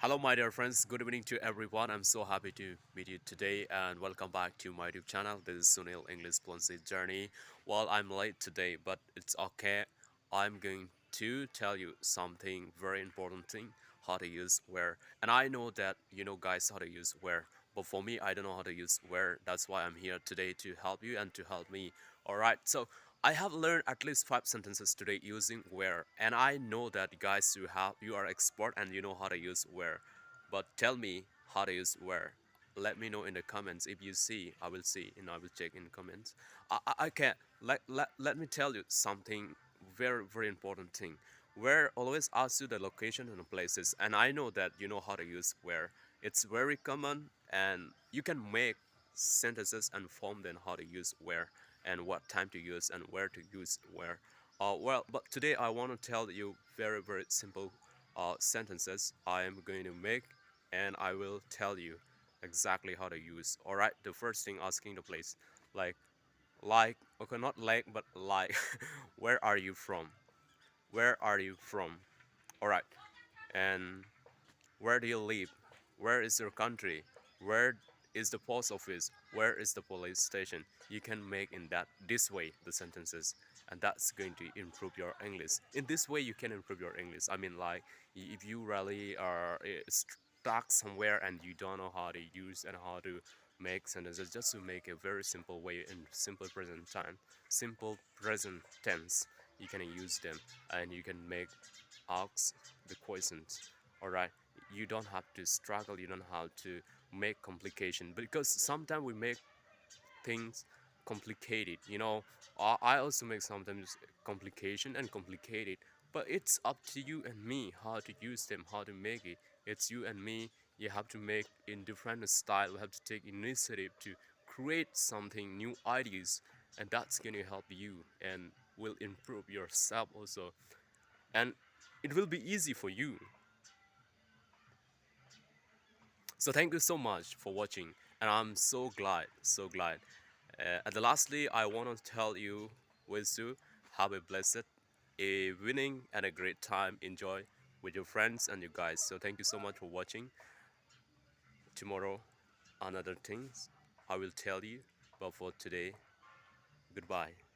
Hello, my dear friends. Good evening to everyone. I'm so happy to meet you today and welcome back to my YouTube channel. This is Sunil English Fluency Journey. Well, I'm late today, but it's okay. I'm going to tell you something very important thing how to use where. And I know that you know, guys, how to use where. But for me, I don't know how to use where. That's why I'm here today to help you and to help me. All right. So I have learned at least 5 sentences today using where, and I know that guys you are expert and you know how to use where. But tell me how to use where. Let me know in the comments. If you see, I will see and I will check in comments. I can let me tell you something very important thing. Where always asks you the location and the places, and I know that you know how to use where. It's very common, and you can make sentences and form then how to use where and what time to use and where to use where. Well, but today I want to tell you very simple sentences I am going to make, and I will tell you exactly how to use. All right, the first thing, asking the place, like okay, not like but like where are you from? Where are you from? All right, and where do you live? Where is your country? Where is the post office? Where is the police station? You can make in that this way the sentences, and that's going to improve your English. In this way, you can improve your English. I mean, like if you really are stuck somewhere and you don't know how to use and how to make sentences, just to make a very simple way in simple present time, simple present tense, you can use them and you can make ask the questions. All right, you don't have to struggle, you don't have to make complication, because sometimes we make things complicated, I also make sometimes complication and complicated, but it's up to you and me how to use them, how to make it. It's you and me. You have to make in different style. We have to take initiative to create something new ideas, and that's going to help you and will improve yourself also, and it will be easy for you. So thank you so much for watching, and I'm so glad. And lastly, I want to tell you, wish you have a blessed, a winning, and a great time. Enjoy with your friends and you guys. So thank you so much for watching. Tomorrow, another things I will tell you, but for today, goodbye.